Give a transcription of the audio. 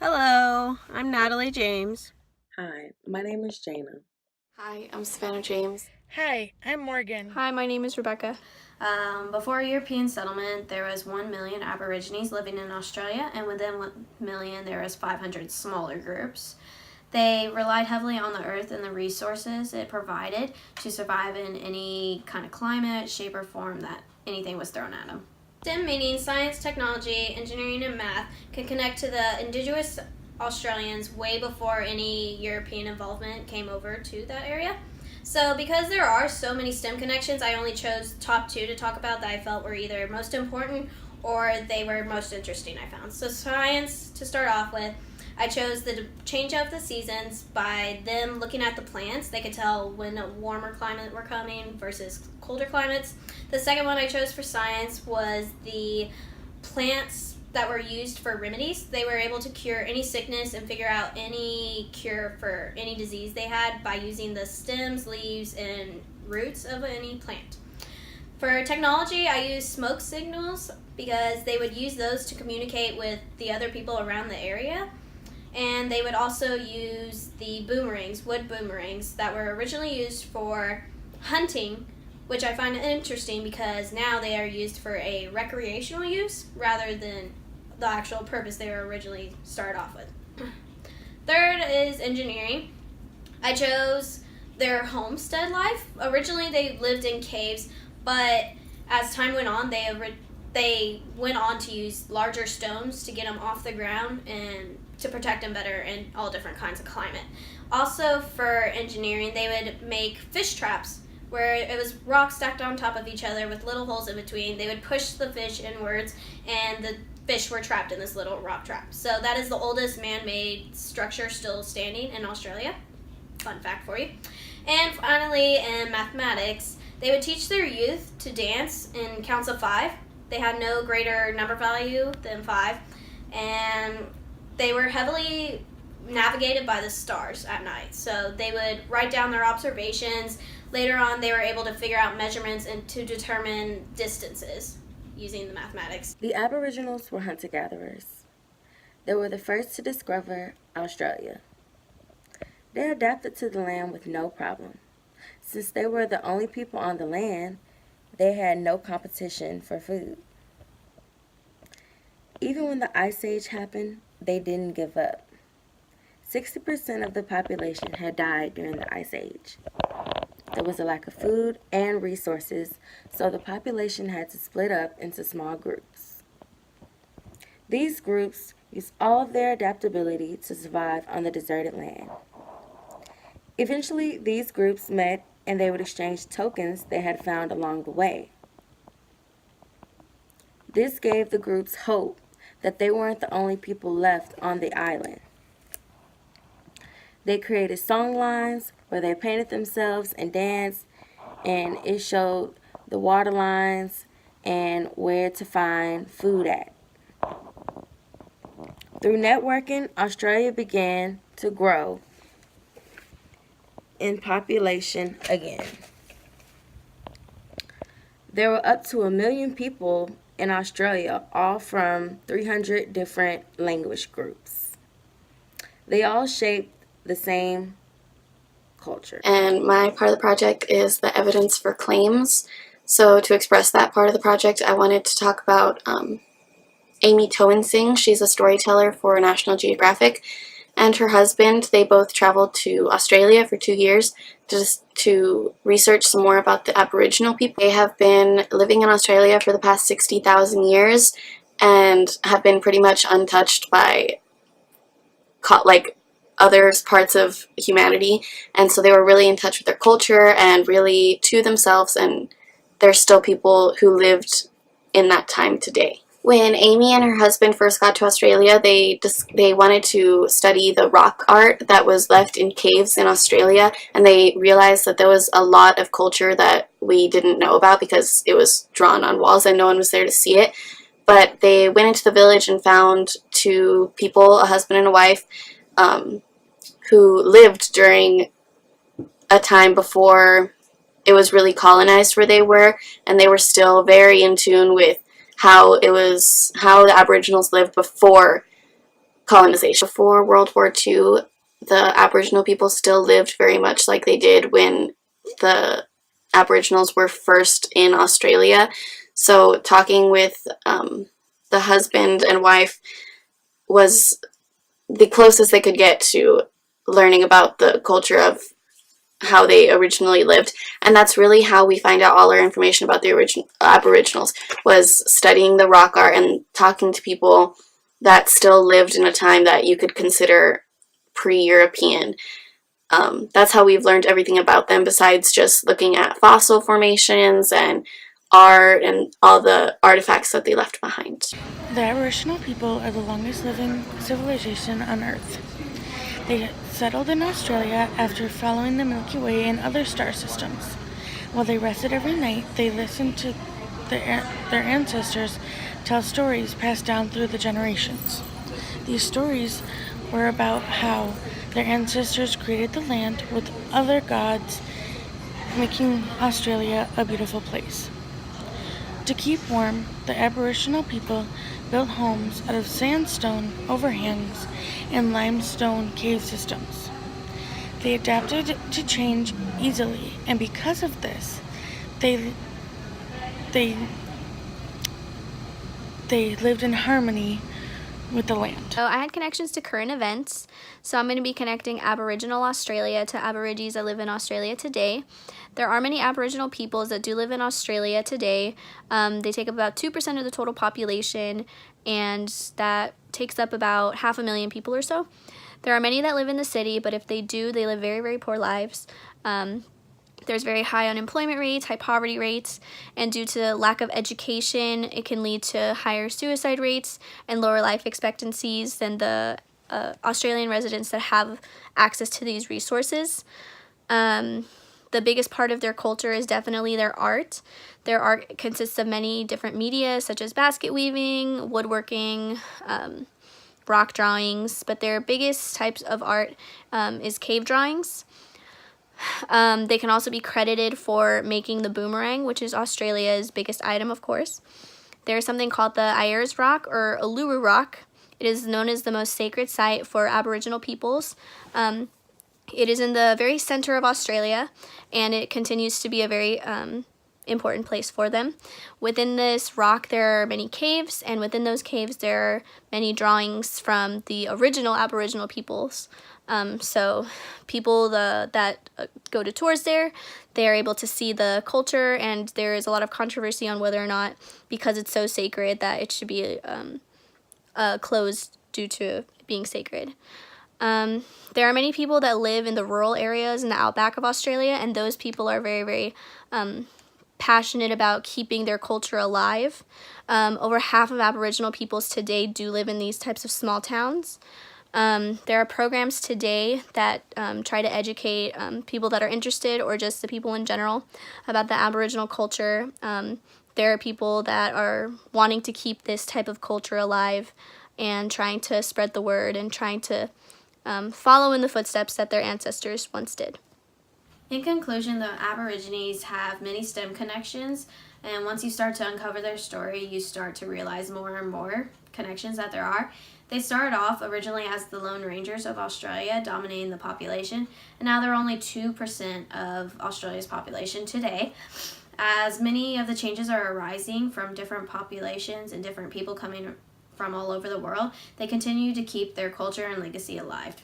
Hello, I'm Natalie James. Hi, my name is Jana. Hi, I'm Savannah James. Hi, I'm Morgan. Hi, my name is Rebecca. Before European settlement, there was 1 million Aborigines living in Australia, and within 1 million, there was 500 smaller groups. They relied heavily on the earth and the resources it provided to survive in any kind of climate, shape, or form that anything was thrown at them. STEM meaning science, technology, engineering, and math can connect to the indigenous Australians way before any European involvement came over to that area. So, because there are so many STEM connections, I only chose top two to talk about that I felt were either most important or they were most interesting, I found. So, science, to start off with, I chose the change of the seasons by them looking at the plants. They could tell when a warmer climate were coming versus colder climates. The second one I chose for science was the plants that were used for remedies. They were able to cure any sickness and figure out any cure for any disease they had by using the stems, leaves, and roots of any plant. For technology, I used smoke signals because they would use those to communicate with the other people around the area. And they would also use the boomerangs, wood boomerangs, that were originally used for hunting, which I find interesting because now they are used for a recreational use rather than the actual purpose they were originally started off with. Third is engineering. I chose their homestead life. Originally, they lived in caves, but as time went on, they went on to use larger stones to get them off the ground and to protect them better in all different kinds of climate. Also, for engineering, they would make fish traps where it was rocks stacked on top of each other with little holes in between. They would push the fish inwards, and the fish were trapped in this little rock trap. So that is the oldest man-made structure still standing in Australia. Fun fact for you. And finally, in mathematics, they would teach their youth to dance in counts of 5. They had no greater number value than 5, and they were heavily navigated by the stars at night. So they would write down their observations. Later on, they were able to figure out measurements and to determine distances using the mathematics. The Aboriginals were hunter-gatherers. They were the first to discover Australia. They adapted to the land with no problem. Since they were the only people on the land, they had no competition for food. Even when the Ice Age happened, they didn't give up. 60% of the population had died during the Ice Age. There was a lack of food and resources, so the population had to split up into small groups. These groups used all of their adaptability to survive on the deserted land. Eventually, these groups met and they would exchange tokens they had found along the way. This gave the groups hope that they weren't the only people left on the island. They created song lines where they painted themselves and danced, and it showed the water lines and where to find food at. Through networking, Australia began to grow in population again. There were up to 1 million people in Australia, all from 300 different language groups. They all shaped the same culture. And my part of the project is the evidence for claims. So to express that part of the project, I wanted to talk about Amy Toensing. She's a storyteller for National Geographic. And her husband, they both traveled to Australia for 2 years just to research some more about the Aboriginal people. They have been living in Australia for the past 60,000 years and have been pretty much untouched by other parts of humanity, and so they were really in touch with their culture and really to themselves, and there's still people who lived in that time today. When Amy and her husband first got to Australia, they wanted to study the rock art that was left in caves in Australia, and they realized that there was a lot of culture that we didn't know about because it was drawn on walls and no one was there to see it. But they went into the village and found 2 people, a husband and a wife, who lived during a time before it was really colonized where they were, and they were still very in tune with how the Aboriginals lived before colonization. Before World War II, the Aboriginal people still lived very much like they did when the Aboriginals were first in Australia. So talking with the husband and wife was the closest they could get to learning about the culture of how they originally lived. And that's really how we find out all our information about the Aboriginals, was studying the rock art and talking to people that still lived in a time that you could consider pre-European. That's how we've learned everything about them, besides just looking at fossil formations and art and all the artifacts that they left behind. The Aboriginal people are the longest living civilization on Earth. They settled in Australia after following the Milky Way and other star systems. While they rested every night, they listened to their ancestors tell stories passed down through the generations. These stories were about how their ancestors created the land with other gods, making Australia a beautiful place. To keep warm, the Aboriginal people built homes out of sandstone overhangs and limestone cave systems. They adapted to change easily, and because of this, they lived in harmony with the land. So I had connections to current events, so I'm going to be connecting Aboriginal Australia to Aborigines that live in Australia today. There are many Aboriginal peoples that do live in Australia today. They take up about 2% of the total population, and that takes up about 500,000 people or so. There are many that live in the city, but if they do, they live very, very poor lives. There's very high unemployment rates, high poverty rates, and due to lack of education, it can lead to higher suicide rates and lower life expectancies than the Australian residents that have access to these resources. The biggest part of their culture is definitely their art. Their art consists of many different media, such as basket weaving, woodworking, rock drawings, but their biggest types of art is cave drawings. They can also be credited for making the boomerang, which is Australia's biggest item, of course. There's something called the Ayers Rock or Uluru Rock. It is known as the most sacred site for Aboriginal peoples. It is in the very center of Australia, and it continues to be a very important place for them. Within this rock, there are many caves, and within those caves, there are many drawings from the original Aboriginal peoples. So people that go to tours there, they are able to see the culture, and there is a lot of controversy on whether or not, because it's so sacred, that it should be closed due to being sacred. There are many people that live in the rural areas in the outback of Australia, and those people are very, very passionate about keeping their culture alive. Over half of Aboriginal peoples today do live in these types of small towns. There are programs today that try to educate people that are interested, or just the people in general, about the Aboriginal culture. There are people that are wanting to keep this type of culture alive and trying to spread the word and trying to follow in the footsteps that their ancestors once did. In conclusion, the Aborigines have many STEM connections, and once you start to uncover their story, you start to realize more and more connections that there are. They started off originally as the Lone Rangers of Australia, dominating the population, and now they're only 2% of Australia's population today. As many of the changes are arising from different populations and different people coming from all over the world, they continue to keep their culture and legacy alive.